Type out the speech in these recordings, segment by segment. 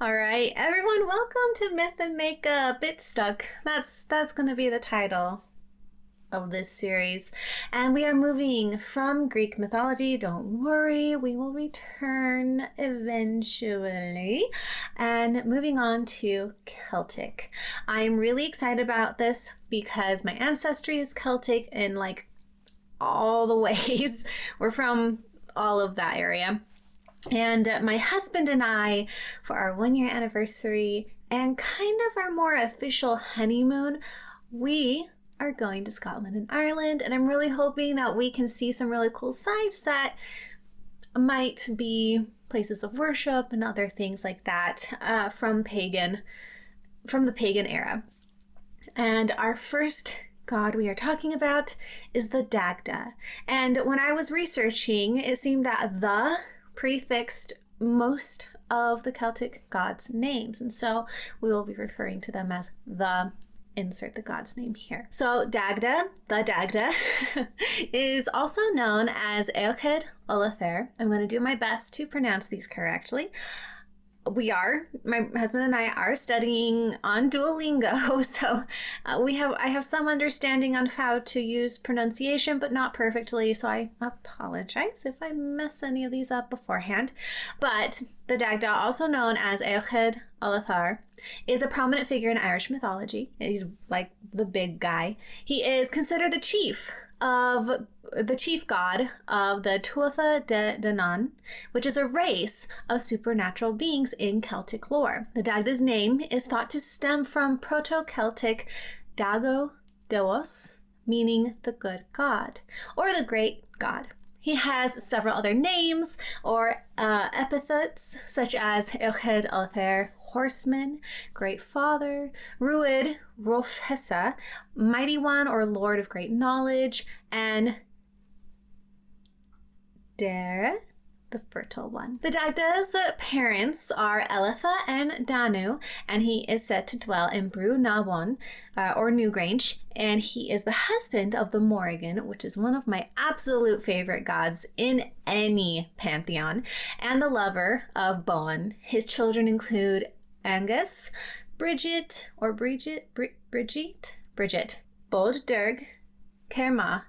All right, everyone, welcome to Myth and Makeup. It's stuck. That's going to be the title of this series. And we are moving from Greek mythology. Don't worry, we will return eventually. And moving on to Celtic. I'm really excited about this because my ancestry is Celtic in like all the ways. We're from all of that area. And my husband and I, for our 1 year anniversary and kind of our more official honeymoon, we are going to Scotland and Ireland. And I'm really hoping that we can see some really cool sites that might be places of worship and other things like that from the pagan era. And our first god we are talking about is the Dagda. And when I was researching, it seemed that the prefixed most of the Celtic gods' names, and so we will be referring to them as the insert the god's name here. So Dagda, the Dagda, is also known as Eochaid Olathair. I'm going to do my best to pronounce these correctly. My husband and I are studying on Duolingo, so I have some understanding on how to use pronunciation, but not perfectly, so I apologize if I mess any of these up beforehand. But the Dagda, also known as Eochaid Olathair, is a prominent figure in Irish mythology. He's like the big guy. He is considered the chief god of the Tuatha Dé Danann, which is a race of supernatural beings in Celtic lore. The Dagda's name is thought to stem from Proto-Celtic Dago Deos, meaning the good god, or the great god. He has several other names or epithets, such as Eochaid Olathair, horseman, great father, Ruid, Rofhesa, mighty one or lord of great knowledge, and Dere, the fertile one. The Dagda's parents are Eletha and Danu, and he is said to dwell in Brú Nawon, or Newgrange, and he is the husband of the Morrigan, which is one of my absolute favorite gods in any pantheon, and the lover of Boan. His children include Angus, Bridget, Bod Durg, Kerma,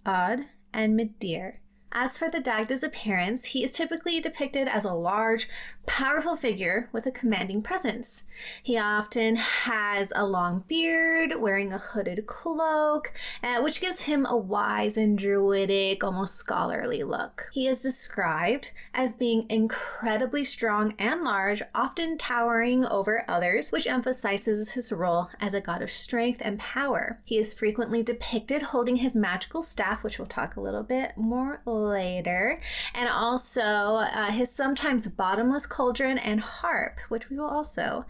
Odd, and Midir. As for the Dagda's appearance, he is typically depicted as a large, powerful figure with a commanding presence. He often has a long beard, wearing a hooded cloak, which gives him a wise and druidic, almost scholarly look. He is described as being incredibly strong and large, often towering over others, which emphasizes his role as a god of strength and power. He is frequently depicted holding his magical staff, which we'll talk a little bit more later, and also his sometimes bottomless cauldron and harp, which we will also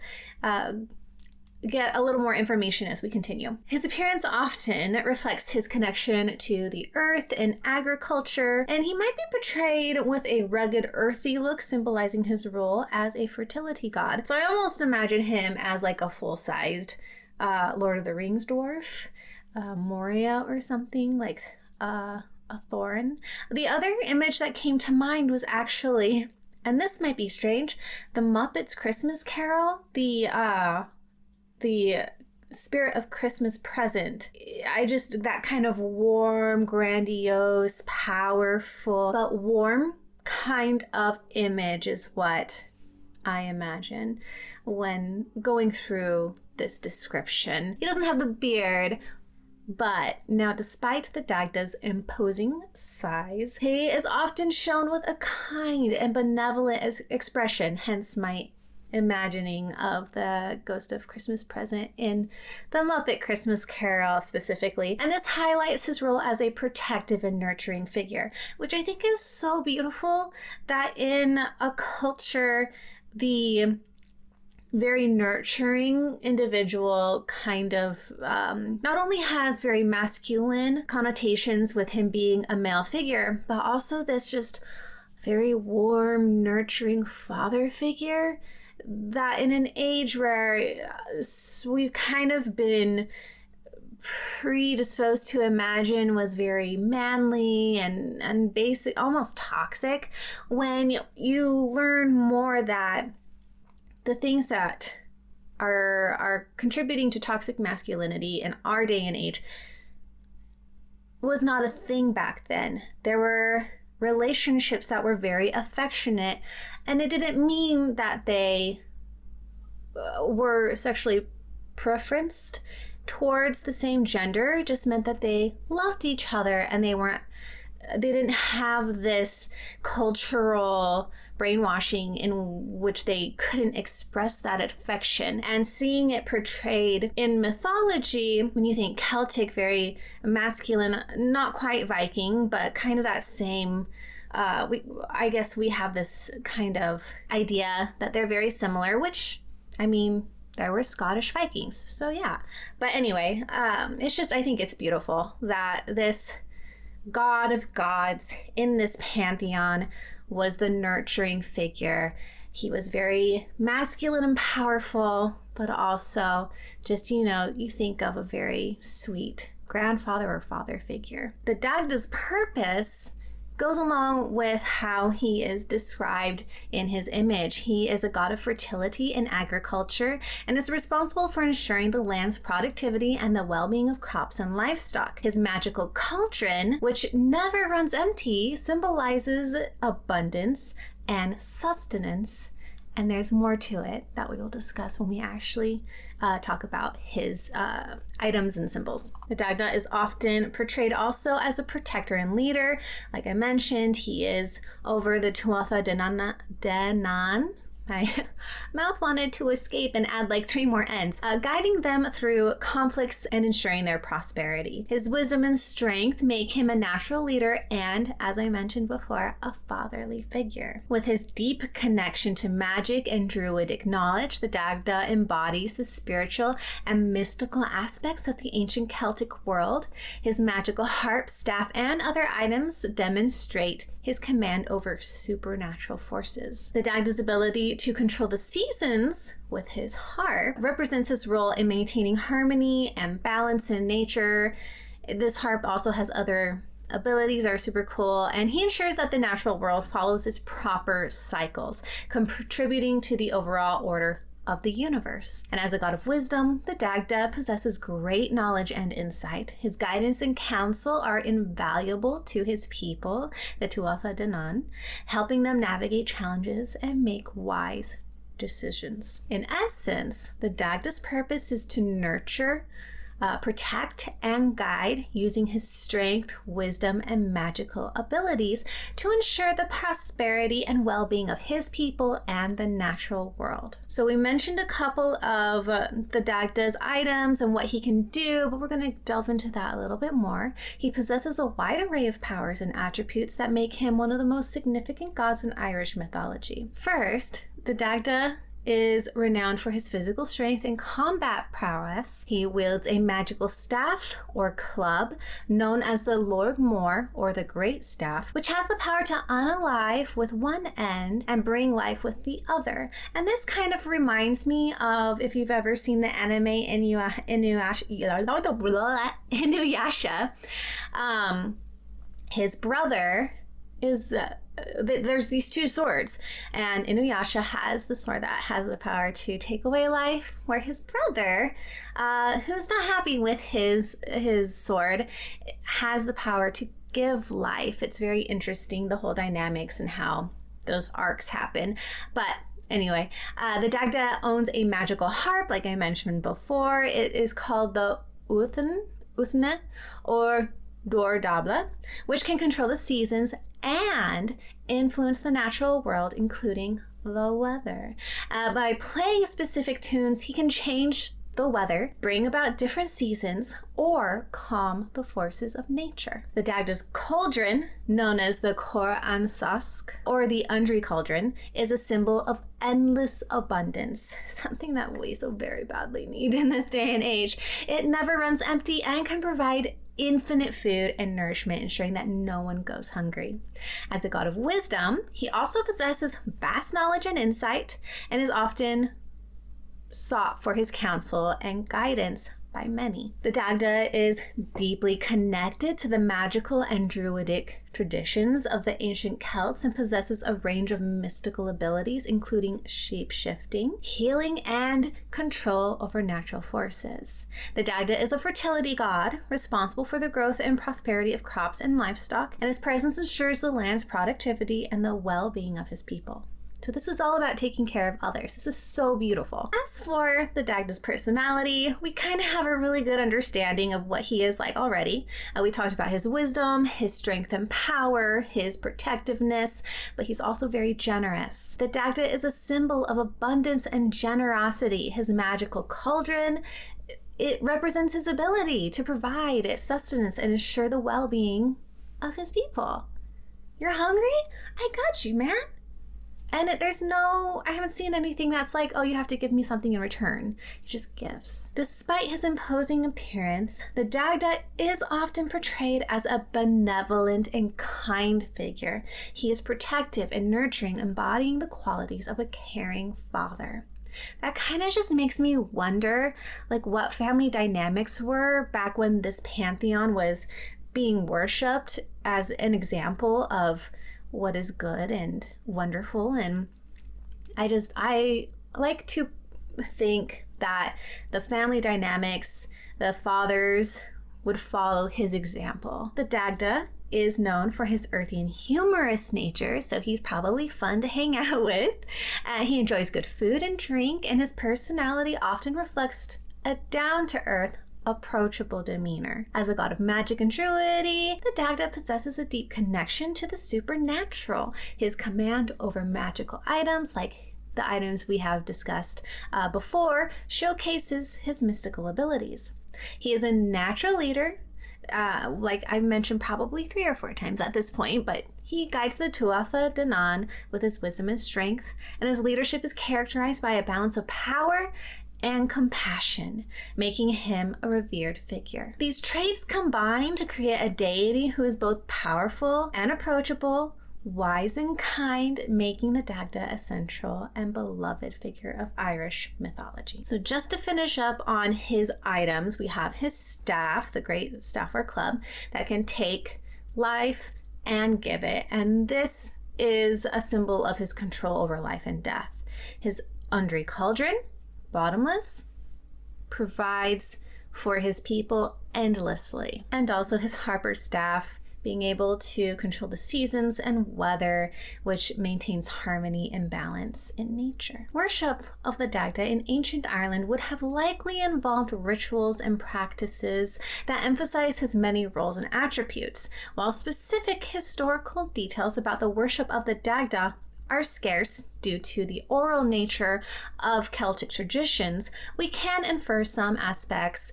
get a little more information as we continue. His appearance often reflects his connection to the earth and agriculture, and he might be portrayed with a rugged, earthy look, symbolizing his role as a fertility god. So I almost imagine him as like a full-sized Lord of the Rings dwarf, Moria or something, like a Thorin. The other image that came to mind was actually, and this might be strange, the Muppets Christmas Carol, the Spirit of Christmas Present. That kind of warm, grandiose, powerful, but warm kind of image is what I imagine when going through this description. He doesn't have the beard, but now, despite the Dagda's imposing size, he is often shown with a kind and benevolent expression, hence my imagining of the Ghost of Christmas Present in the Muppet Christmas Carol specifically. And this highlights his role as a protective and nurturing figure, which I think is so beautiful, that in a culture, the very nurturing individual kind of not only has very masculine connotations with him being a male figure, but also this just very warm, nurturing father figure that in an age where we've kind of been predisposed to imagine was very manly and basic, almost toxic, when you learn more that the things that are contributing to toxic masculinity in our day and age was not a thing back then. There were relationships that were very affectionate, and it didn't mean that they were sexually preferenced towards the same gender. It just meant that they loved each other, and they didn't have this cultural brainwashing in which they couldn't express that affection. And seeing it portrayed in mythology, when you think Celtic, very masculine, not quite Viking, but kind of that same, I guess we have this kind of idea that they're very similar, which, I mean, there were Scottish Vikings, so yeah. But anyway, it's just, I think it's beautiful that this god of gods in this pantheon was the nurturing figure. He was very masculine and powerful, but also just, you think of a very sweet grandfather or father figure. The Dagda's purpose goes along with how he is described in his image. He is a god of fertility and agriculture, and is responsible for ensuring the land's productivity and the well-being of crops and livestock. His magical cauldron, which never runs empty, symbolizes abundance and sustenance. And there's more to it that we will discuss when we actually talk about his items and symbols. The Dagda is often portrayed also as a protector and leader. Like I mentioned, he is over the Tuatha Dé Danann. My mouth wanted to escape and add like 3 more N's, guiding them through conflicts and ensuring their prosperity. His wisdom and strength make him a natural leader and, as I mentioned before, a fatherly figure. With his deep connection to magic and druidic knowledge, the Dagda embodies the spiritual and mystical aspects of the ancient Celtic world. His magical harp, staff, and other items demonstrate his command over supernatural forces. The Dagda's ability to control the seasons with his harp represents his role in maintaining harmony and balance in nature. This harp also has other abilities that are super cool, and he ensures that the natural world follows its proper cycles, contributing to the overall order of the universe. And as a god of wisdom, the Dagda possesses great knowledge and insight. His guidance and counsel are invaluable to his people, the Tuatha Dé Danann, helping them navigate challenges and make wise decisions. In essence, the Dagda's purpose is to nurture, protect, and guide using his strength, wisdom, and magical abilities to ensure the prosperity and well-being of his people and the natural world. So we mentioned a couple of the Dagda's items and what he can do, but we're going to delve into that a little bit more. He possesses a wide array of powers and attributes that make him one of the most significant gods in Irish mythology. First, the Dagda is renowned for his physical strength and combat prowess. He wields a magical staff or club known as the Lord Mór, or the Great Staff, which has the power to unalive with one end and bring life with the other. And this kind of reminds me of, if you've ever seen the anime Inuyasha, his brother is there's these 2 swords, and Inuyasha has the sword that has the power to take away life, where his brother, who's not happy with his sword, has the power to give life. It's very interesting, the whole dynamics and how those arcs happen. But anyway, the Dagda owns a magical harp, like I mentioned before. It is called the Uthne, or Dordabla, which can control the seasons and influence the natural world, including the weather. By playing specific tunes, he can change the weather, bring about different seasons, or calm the forces of nature. The Dagda's cauldron, known as the Cor Ansask, or the Undri cauldron, is a symbol of endless abundance, something that we so very badly need in this day and age. It never runs empty and can provide infinite food and nourishment, ensuring that no one goes hungry. As a god of wisdom, he also possesses vast knowledge and insight, and is often sought for his counsel and guidance by many. The Dagda is deeply connected to the magical and druidic traditions of the ancient Celts and possesses a range of mystical abilities, including shape-shifting, healing, and control over natural forces. The Dagda is a fertility god responsible for the growth and prosperity of crops and livestock, and his presence ensures the land's productivity and the well-being of his people. So this is all about taking care of others. This is so beautiful. As for the Dagda's personality, we kind of have a really good understanding of what he is like already. We talked about his wisdom, his strength and power, his protectiveness, but he's also very generous. The Dagda is a symbol of abundance and generosity. His magical cauldron, it represents his ability to provide sustenance and ensure the well-being of his people. You're hungry? I got you, man. And I haven't seen anything that's like, oh, you have to give me something in return. He just gives. Despite his imposing appearance, the Dagda is often portrayed as a benevolent and kind figure. He is protective and nurturing, embodying the qualities of a caring father. That kind of just makes me wonder, like, what family dynamics were back when this pantheon was being worshipped as an example of what is good and wonderful. And I like to think that the family dynamics, the fathers would follow his example. The Dagda is known for his earthy and humorous nature, so he's probably fun to hang out with. He enjoys good food and drink, and his personality often reflects a down-to-earth, approachable demeanor. As a god of magic and druidity, the Dagda possesses a deep connection to the supernatural. His command over magical items, like the items we have discussed before, showcases his mystical abilities. He is a natural leader, like I've mentioned probably 3 or 4 times at this point, but he guides the Tuatha Dé Danann with his wisdom and strength, and his leadership is characterized by a balance of power and compassion, making him a revered figure. These traits combine to create a deity who is both powerful and approachable, wise and kind, making the Dagda a central and beloved figure of Irish mythology. So just to finish up on his items, we have his staff, the great staff or club, that can take life and give it. And this is a symbol of his control over life and death. His undry cauldron, bottomless, provides for his people endlessly. And also his harper's staff, being able to control the seasons and weather, which maintains harmony and balance in nature. Worship of the Dagda in ancient Ireland would have likely involved rituals and practices that emphasize his many roles and attributes. While specific historical details about the worship of the Dagda are scarce due to the oral nature of Celtic traditions, we can infer some aspects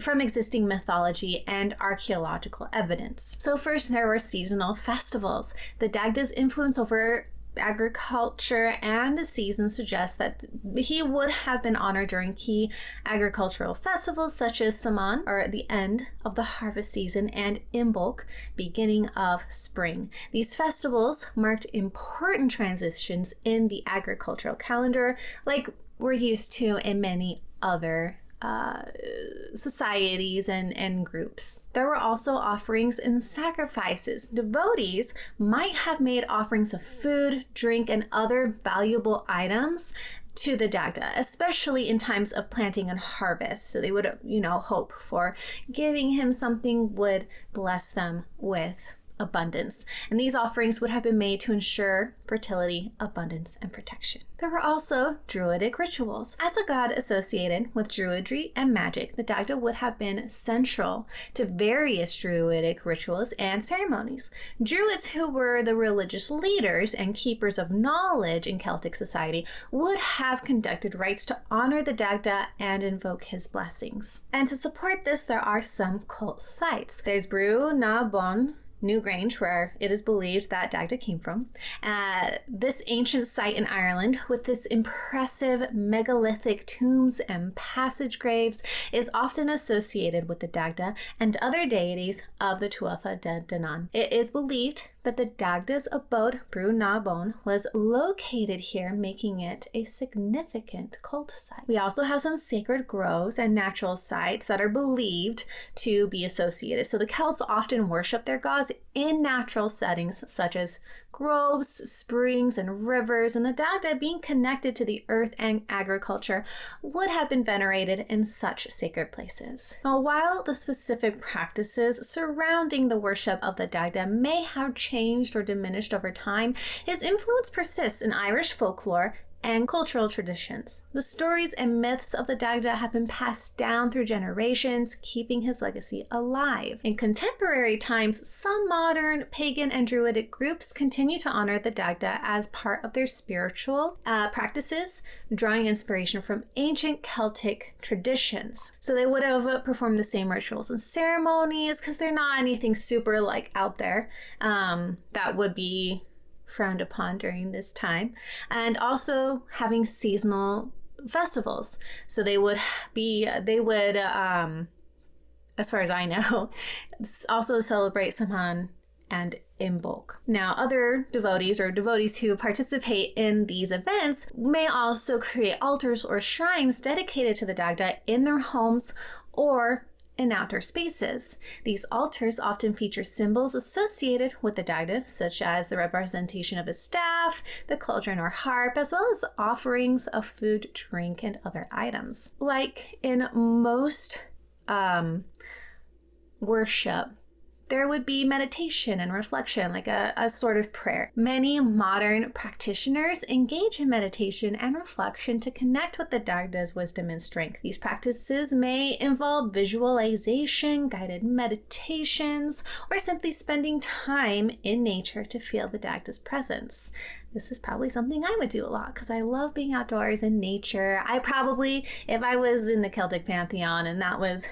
from existing mythology and archaeological evidence. So first, there were seasonal festivals. The Dagda's influence over agriculture and the season suggests that he would have been honored during key agricultural festivals such as Samhain, or the end of the harvest season, and Imbolc, beginning of spring. These festivals marked important transitions in the agricultural calendar, like we're used to in many other societies and groups. There were also offerings and sacrifices. Devotees might have made offerings of food, drink, and other valuable items to the Dagda, especially in times of planting and harvest. So they would, hope for giving him something would bless them with abundance. And these offerings would have been made to ensure fertility, abundance, and protection. There were also druidic rituals. As a god associated with druidry and magic, the Dagda would have been central to various druidic rituals and ceremonies. Druids, who were the religious leaders and keepers of knowledge in Celtic society, would have conducted rites to honor the Dagda and invoke his blessings. And to support this, there are some cult sites. There's Brú na Bun, Newgrange, where it is believed that Dagda came from. This ancient site in Ireland, with its impressive megalithic tombs and passage graves, is often associated with the Dagda and other deities of the Tuatha Dé Danann. It is believed that the Dagda's abode, Brú na Bón, was located here, making it a significant cult site. We also have some sacred groves and natural sites that are believed to be associated. So the Celts often worship their gods in natural settings such as groves, springs, and rivers, and the Dagda, being connected to the earth and agriculture, would have been venerated in such sacred places. Now, while the specific practices surrounding the worship of the Dagda may have changed or diminished over time, his influence persists in Irish folklore and cultural traditions. The stories and myths of the Dagda have been passed down through generations, keeping his legacy alive. In contemporary times, some modern pagan and druidic groups continue to honor the Dagda as part of their spiritual practices, drawing inspiration from ancient Celtic traditions. So they would have performed the same rituals and ceremonies, because they're not anything super like out there that would be frowned upon during this time, and also having seasonal festivals. So they would, as far as I know, also celebrate Samhain and Imbolc. Now, other devotees or devotees who participate in these events may also create altars or shrines dedicated to the Dagda in their homes or in outdoor spaces. These altars often feature symbols associated with the Dagda, such as the representation of a staff, the cauldron or harp, as well as offerings of food, drink, and other items. Like in most worship, there would be meditation and reflection, like a sort of prayer. Many modern practitioners engage in meditation and reflection to connect with the Dagda's wisdom and strength. These practices may involve visualization, guided meditations, or simply spending time in nature to feel the Dagda's presence. This is probably something I would do a lot because I love being outdoors in nature. I probably, if I was in the Celtic pantheon and that was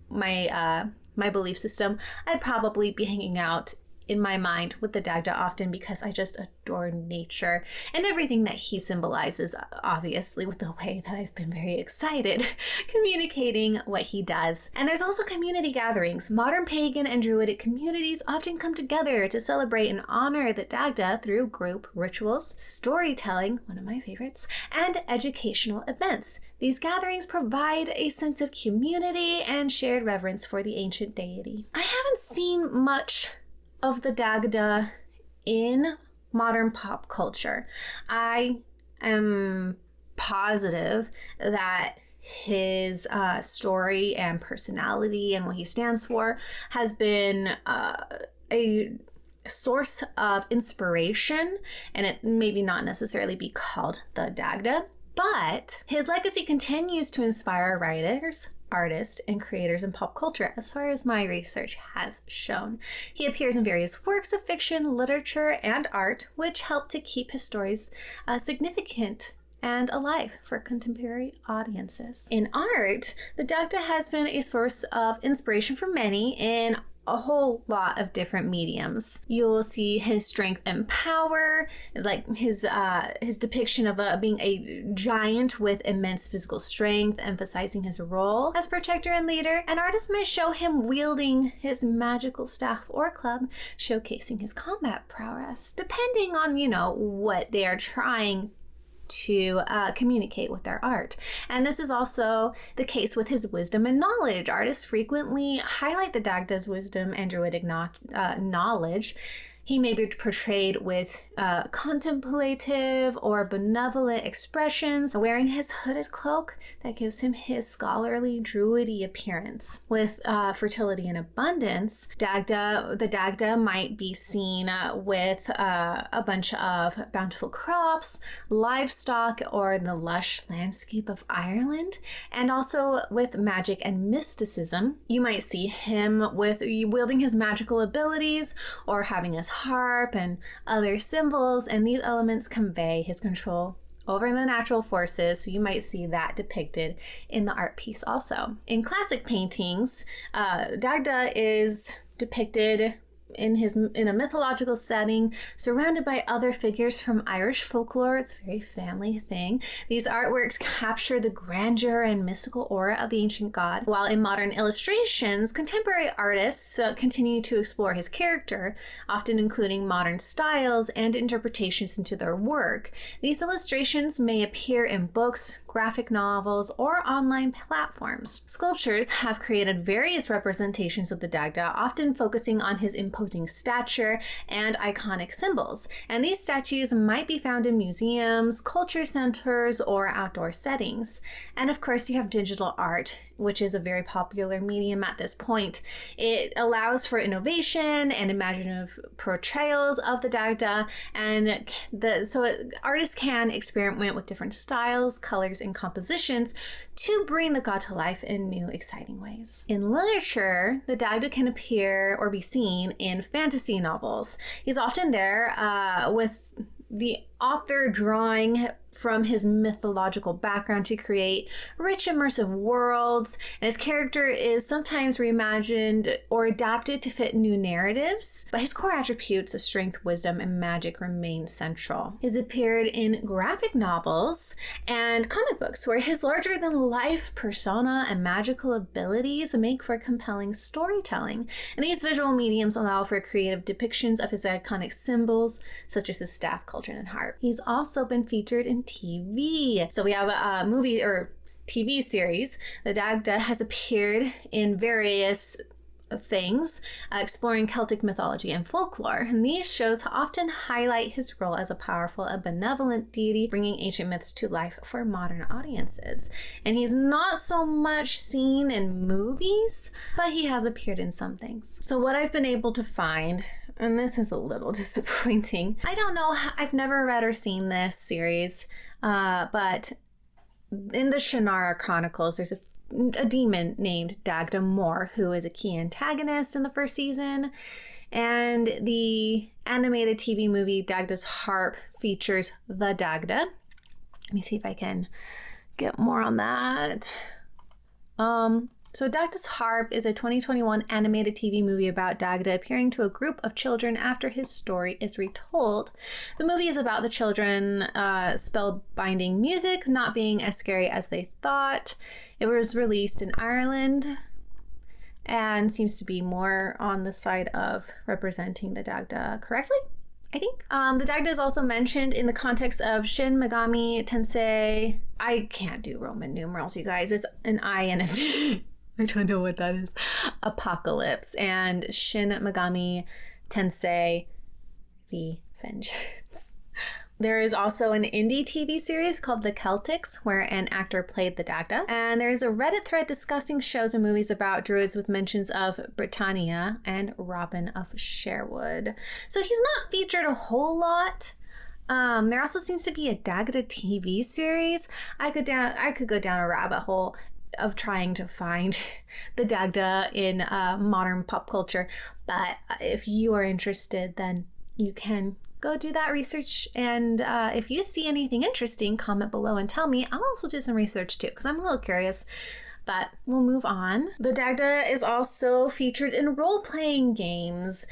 my belief system, I'd probably be hanging out in my mind with the Dagda often, because I just adore nature and everything that he symbolizes, obviously, with the way that I've been very excited communicating what he does. And there's also community gatherings. Modern pagan and druidic communities often come together to celebrate and honor the Dagda through group rituals, storytelling, one of my favorites, and educational events. These gatherings provide a sense of community and shared reverence for the ancient deity. I haven't seen much of the Dagda in modern pop culture. I am positive that his story and personality and what he stands for has been a source of inspiration, and it maybe not necessarily be called the Dagda, but his legacy continues to inspire writers, artists, and creators in pop culture, as far as my research has shown. He appears in various works of fiction, literature, and art, which help to keep his stories significant and alive for contemporary audiences. In art, the Dagda has been a source of inspiration for many in a whole lot of different mediums. You'll see his strength and power, like his depiction of being a giant with immense physical strength, emphasizing his role as protector and leader. And artists may show him wielding his magical staff or club, showcasing his combat prowess, depending on, what they are trying to communicate with their art. And this is also the case with his wisdom and knowledge. Artists frequently highlight the Dagda's wisdom and druidic knowledge. He may be portrayed with contemplative or benevolent expressions, wearing his hooded cloak that gives him his scholarly, druidy appearance. With fertility and abundance, the Dagda might be seen with a bunch of bountiful crops, livestock, or the lush landscape of Ireland, and also with magic and mysticism. You might see him with wielding his magical abilities or having his harp and other symbols, and these elements convey his control over the natural forces, so you might see that depicted in the art piece also. In classic paintings, Dagda is depicted in a mythological setting, surrounded by other figures from Irish folklore. It's a very family thing. These artworks capture the grandeur and mystical aura of the ancient god, while in modern illustrations, contemporary artists continue to explore his character, often including modern styles and interpretations into their work. These illustrations may appear in books, graphic novels, or online platforms. Sculptors have created various representations of the Dagda, often focusing on his imposing stature and iconic symbols. And these statues might be found in museums, culture centers, or outdoor settings. And of course, you have digital art, which is a very popular medium at this point. It allows for innovation and imaginative portrayals of the Dagda, and artists can experiment with different styles, colors, and compositions to bring the god to life in new, exciting ways. In literature, the Dagda can appear or be seen in fantasy novels. He's often there with the author drawing from his mythological background to create rich, immersive worlds, and his character is sometimes reimagined or adapted to fit new narratives, but his core attributes of strength, wisdom, and magic remain central. He's appeared in graphic novels and comic books, where his larger-than-life persona and magical abilities make for compelling storytelling, and these visual mediums allow for creative depictions of his iconic symbols, such as his staff, cauldron, and harp. He's also been featured in TV. So we have a movie or TV series. The Dagda has appeared in various things, exploring Celtic mythology and folklore. And these shows often highlight his role as a powerful and benevolent deity, bringing ancient myths to life for modern audiences. And he's not so much seen in movies, but he has appeared in some things. So what I've been able to find, and this is a little disappointing, I don't know, I've never read or seen this series, but in the Shannara Chronicles, there's a demon named Dagda Mor, who is a key antagonist in the first season. And the animated TV movie Dagda's Harp features the Dagda. Let me see if I can get more on that. So Dagda's Harp is a 2021 animated TV movie about Dagda appearing to a group of children after his story is retold. The movie is about the children spellbinding music not being as scary as they thought. It was released in Ireland and seems to be more on the side of representing the Dagda correctly, I think. The Dagda is also mentioned in the context of Shin Megami Tensei. I can't do Roman numerals, you guys. It's an I and a V. I don't know what that is. Apocalypse and Shin Megami Tensei V Vengeance. There is also an indie TV series called The Celtics, where an actor played the Dagda. And there's a Reddit thread discussing shows and movies about druids with mentions of Britannia and Robin of Sherwood. So he's not featured a whole lot. There also seems to be a Dagda TV series. I could go down a rabbit hole of trying to find the Dagda in modern pop culture. But if you are interested, then you can go do that research. And if you see anything interesting, comment below and tell me. I'll also do some research too, because I'm a little curious. But we'll move on. The Dagda is also featured in role-playing games.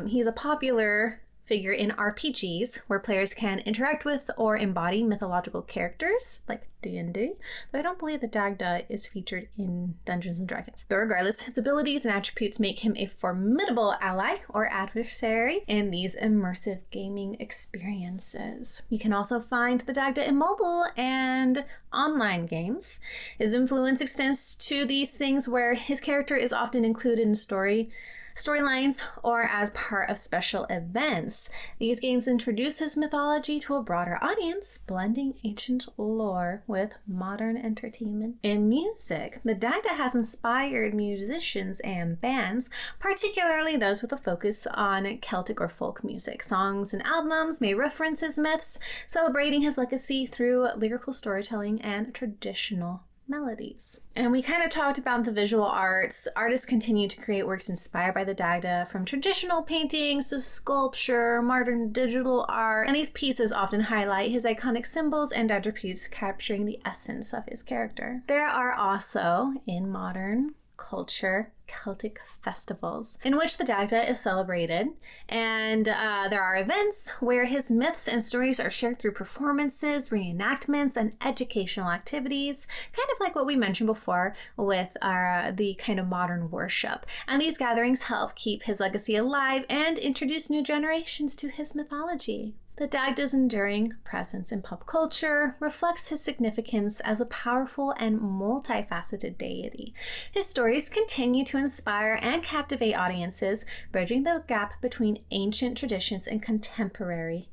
He's a popular figure in RPGs, where players can interact with or embody mythological characters, like D&D, but I don't believe the Dagda is featured in Dungeons & Dragons. But regardless, his abilities and attributes make him a formidable ally or adversary in these immersive gaming experiences. You can also find the Dagda in mobile and online games. His influence extends to these things where his character is often included in storylines or as part of special events. These games introduce his mythology to a broader audience, blending ancient lore with modern entertainment and music. The Dagda has inspired musicians and bands, particularly those with a focus on Celtic or folk music. Songs and albums may reference his myths, celebrating his legacy through lyrical storytelling and traditional melodies. And we kind of talked about the visual arts. Artists continue to create works inspired by the Dagda, from traditional paintings to sculpture, modern digital art, and these pieces often highlight his iconic symbols and attributes, capturing the essence of his character. There are also, in modern culture Celtic festivals in which the Dagda is celebrated. And there are events where his myths and stories are shared through performances, reenactments, and educational activities, kind of like what we mentioned before with the kind of modern worship. And these gatherings help keep his legacy alive and introduce new generations to his mythology. The Dagda's enduring presence in pop culture reflects his significance as a powerful and multifaceted deity. His stories continue to inspire and captivate audiences, bridging the gap between ancient traditions and contemporary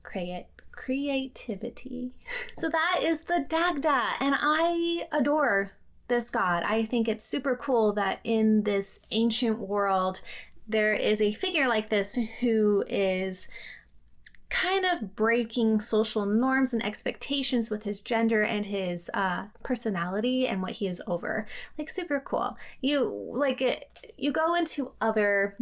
creativity. So that is the Dagda, and I adore this god. I think it's super cool that in this ancient world there is a figure like this who is kind of breaking social norms and expectations with his gender and his personality and what he is over. Like, super cool. You go into other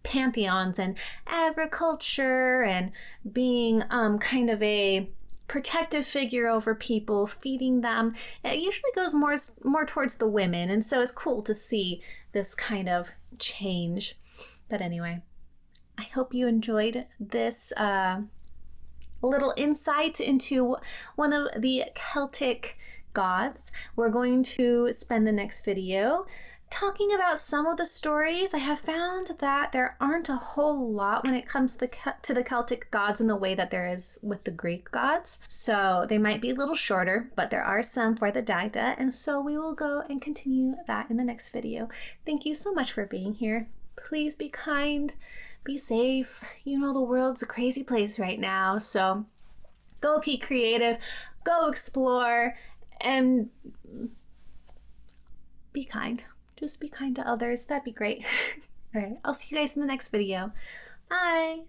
pantheons and agriculture and being kind of a protective figure over people, feeding them. It usually goes more towards the women, and so it's cool to see this kind of change. But anyway, I hope you enjoyed this little insight into one of the Celtic gods. We're going to spend the next video talking about some of the stories. I have found that there aren't a whole lot when it comes to the Celtic gods in the way that there is with the Greek gods. So they might be a little shorter, but there are some for the Dagda, and so we will go and continue that in the next video. Thank you so much for being here. Please be kind. Be safe. You know, the world's a crazy place right now, so go be creative, go explore, and be kind. Just be kind to others. That'd be great. All right, I'll see you guys in the next video. Bye.